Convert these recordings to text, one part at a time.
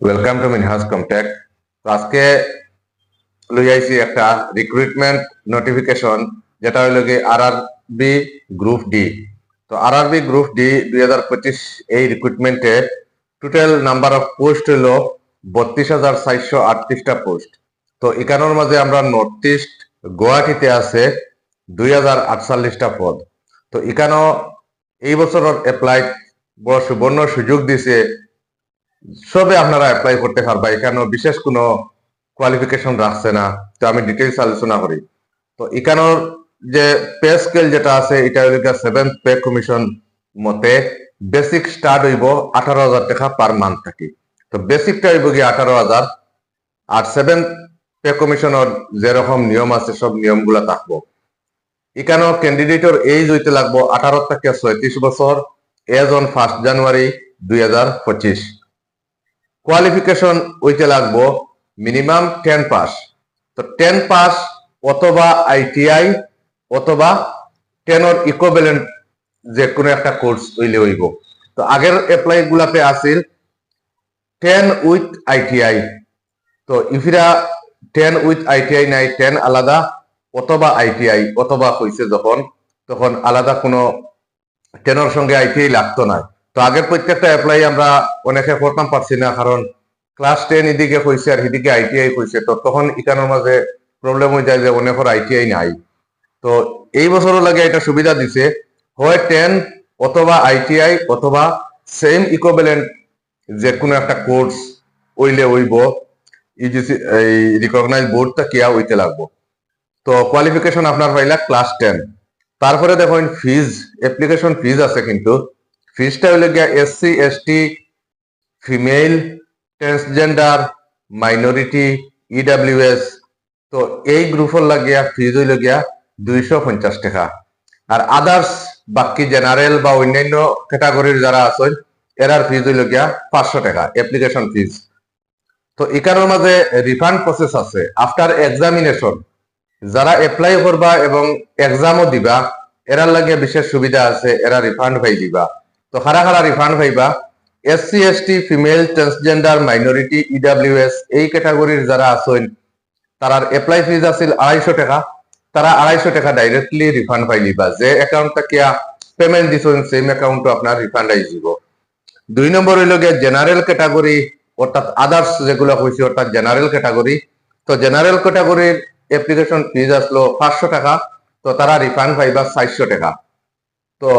Welcome to Minhaj কমটেক। তো আজকে লই আইছি একটা রিক্রুটমেন্ট নোটিফিকেশন, যেটা হইল কি আরআরবি গ্রুপ ডি। তো আরআরবি গ্রুপ ডি 2025 এই রিক্রুটমেন্টে টোটাল নাম্বার অফ পোস্ট হইল 32,438টা পোস্ট। তো এখানোর মাঝে আমরা নর্থ ইস্ট গুয়াহাটিতে আছে 2,048টা পদ। তো এখানেও এই বছরের এপ্লাই বড় সুবর্ণ সুযোগ দিছে, সবে আপনারা অ্যাপ্লাই করতে পারবা, এখানেও বিশেষ কোনো কোয়ালিফিকেশন রাখছে না। তো আমি ডিটেইলস আলোচনা করি। তো এখানের যে পে স্কেল যেটা আছে, এটা হইল 7th পে কমিশন মতে বেসিক স্টার্ট হইব 18,000 টাকা পার মান্থ থাকি। তো বেসিকটা হইব কি 18,000, আর 7th পে কমিশনের যেরকম নিয়ম আছে সব নিয়মগুলা থাকবো। এখানেও ক্যান্ডিডেটর এজ হইতে লাগবো 18 থেকে 36 বছর, এজ অন 1 জানুয়ারি 2025। কোয়ালিফিকেশন হইতে লাগবো মিনিমাম 10 পাস। তো 10 পাস অথবা আইটিআই অথবা 10 এর ইকুইভ্যালেন্ট যে কোনো একটা কোর্স হইলে হইব। তো আগের অ্যাপ্লাই গুলাতে আছিল 10 উইথ আইটিআই। তো ইফিরা 10 উইথ আইটিআই নাই, 10 আলাদা অথবা আইটিআই অথবা হইছে যখন, তখন আলাদা কোনো 10 এর সঙ্গে আইটিআই লাগতো না। তো আগের প্রত্যেকটা অ্যাপ্লাই আমরা অনেকে করতাম পারছি না, কারণ ক্লাস 10 এদিকে হয়েছে আর এদিকে আইটিআই হয়েছে। তো তখন এখানোর মাঝে প্রবলেম হয়ে যায় যে অনেকের আইটিআই নাই। তো এই বছরও লাগে এটা সুবিধা দিছে, হয় 10 অথবা আইটিআই অথবা সেম ইকুইভ্যালেন্ট যে কোনো একটা কোর্স ওইলে হইব, ইউজিসি এই রিকগনাইজ বোর্ডটা কিয়া হইতে লাগবো। তো কোয়ালিফিকেশন আপনার পাইলা ক্লাস 10। তারপরে দেখুন ফিজ, অ্যাপ্লিকেশন ফিজ আছে, কিন্তু ফিজটা হইলে গিয়া SC ST female transgender minority EWS, তো এই গ্রুপের লাগিয়া ফিজ হইল গিয়া 250 টাকা। আর আদার্স বাকি জেনারেল বা অন্যান্য ক্যাটাগরির যারা আছেন এরার ফিজ হইল গিয়া 500 টাকা অ্যাপ্লিকেশন ফিজ। তো এখানের মাঝে রিফান্ড প্রসেস আছে আফটার এক্সামিনেশন। যারা এপ্লাই করবা এবং এক্সামও দিবা এরার লাগে বিশেষ সুবিধা আছে, এরা রিফান্ড পাই দিবা। তো খারা খারা রিফান্ড পাইবা, SC ST female transgender minority EWS এই ক্যাটাগরির যারা আছেন তারার এপ্লাই ফিজ আছিল 250 টাকা। তারা 250 টাকা ডাইরেক্টলি রিফান্ড পাই দিবা, যে অ্যাকাউন্টটা কিয়া পেমেন্ট দিছেন সেম অ্যাকাউন্টও আপনার রিফান্ড আই যাব। 2 নম্বর হইল গিয়ে জেনারেল ক্যাটাগরি, অর্থাৎ আদার্স যেগুলো হয়েছে অর্থাৎ জেনারেল ক্যাটাগরি। তো জেনারেল ক্যাটাগরির অ্যাপ্লিকেশন ফিজ আসলো 500 টাকা, তো তারা রিফান্ড পাইবা 400 টাকা। তো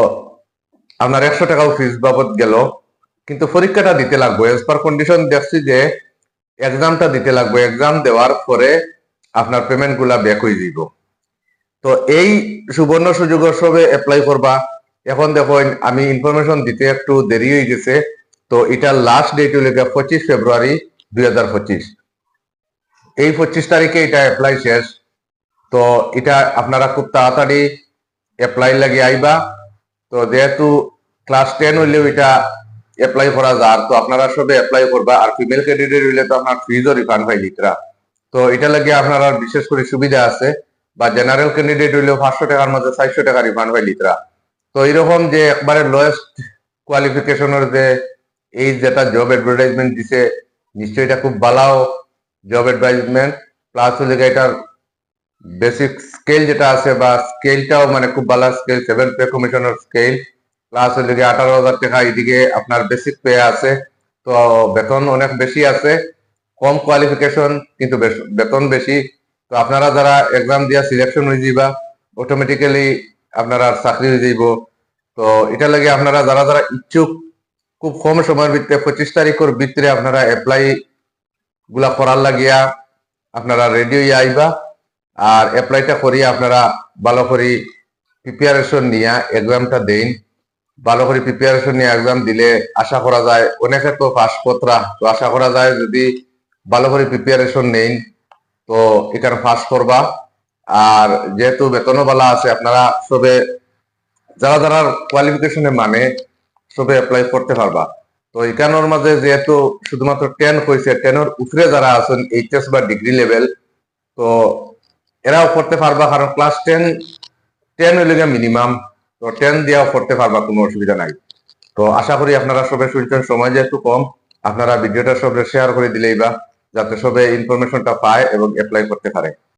আপনার 100 টাকাও ফিজ বাবদ গেল, কিন্তু পরীক্ষাটা দিতে লাগবে এজ পার কন্ডিশন। দেখছি যে এক্সামটা দিতে লাগবে, এক্সাম দেওয়ার পরে আপনার পেমেন্ট গুলা ব্যাক হয়ে যাব। তো এই সুবর্ণ সুযোগের সবে অ্যাপ্লাই করবা। এখন দেখুন আমি ইনফরমেশন দিতে একটু দেরি হয়ে গেছে, তো এটার লাস্ট ডেট হইল 25 ফেব্রুয়ারি 2025। এই 25 তারিখে এটা অ্যাপ্লাই শেষ। তো এটা আপনারা খুব তাড়াতাড়ি অ্যাপ্লাই লাগে আইবা। তো যেহেতু ক্লাস 10 হইলেও এটা অ্যাপ্লাই করা যায়, তো আপনারা সবে অ্যাপ্লাই করবা। আর ফিমেল ক্যান্ডিডেট হইলে তো আপনার ফিজও রিফান্ড পাই লিতরা। তো এটা লাগে আপনারা বিশেষ করে সুবিধা আছে। বা জেনারেল ক্যান্ডিডেট হইলেও 500 টাকার মধ্যে 400 টাকা রিফান্ড পাই লিতরা। তো এরকম যে একবারে লোয়েস্ট কোয়ালিফিকেশনের যে এই যেটা জব অ্যাডভার্টাইজমেন্ট দিছে, নিশ্চয়ই এটা খুব ভালো জব অ্যাডভার্টাইজমেন্ট। প্লাস হলে এটার বেসিক স্কেল যেটা আছে বা স্কেলটাও মানে খুব ভালো স্কেল, 7th পে কমিশনের স্কেল। প্লাস হলে 18,000 টাকা এদিকে আপনার বেসিক পে আছে। তো বেতন অনেক বেশি আছে, কম কোয়ালিফিকেশন কিন্তু বেতন বেশি। তো আপনারা যারা এক্সাম দিয়া সিলেকশন হয়ে যাবা অটোমেটিক্যালি আপনারা চাকরি হয়ে যাইব। তো এটা লাগে আপনারা যারা যারা ইচ্ছুক খুব কম সময়ের ভিতরে 25 তারিখের ভিতরে আপনারা অ্যাপ্লাই গুলা করার লাগিয়া আপনারা রেডি হয়ে আইবা। আর অ্যাপ্লাইটা করিয়া আপনারা ভালো করে প্রিপারেশন নিয়ে এক্সামটা দেন। ভালো করে প্রিপারেশন নিয়ে এক্সাম দিলে আশা করা যায়, অনেকে তো পাস কতরা, তো আশা করা যায় যদি ভালো করে প্রিপারেশন নেন তো এখানে পাস করবা। আর যেহেতু বেতনও ভালো আছে, আপনারা সবে যারা যারা কোয়ালিফিকেশনে মানে সবে অ্যাপ্লাই করতে পারবা। তো এখানোর মাঝে যেহেতু শুধুমাত্র 10 হয়েছে, 10 এর উপরে যারা আছেন এইচএস বা ডিগ্রি লেভেল, তো এরাও করতে পারবা, কারণ ক্লাস 10 হইলে মিনিমাম। তো 10 দিয়েও করতে পারবা, কোনো অসুবিধা নাই। তো আশা করি আপনারা সবাই শুনছেন, সময় যেহেতু কম আপনারা ভিডিওটা সবে শেয়ার করে দিলেই বা, যাতে সবে ইনফরমেশনটা পায় এবং অ্যাপ্লাই করতে পারে।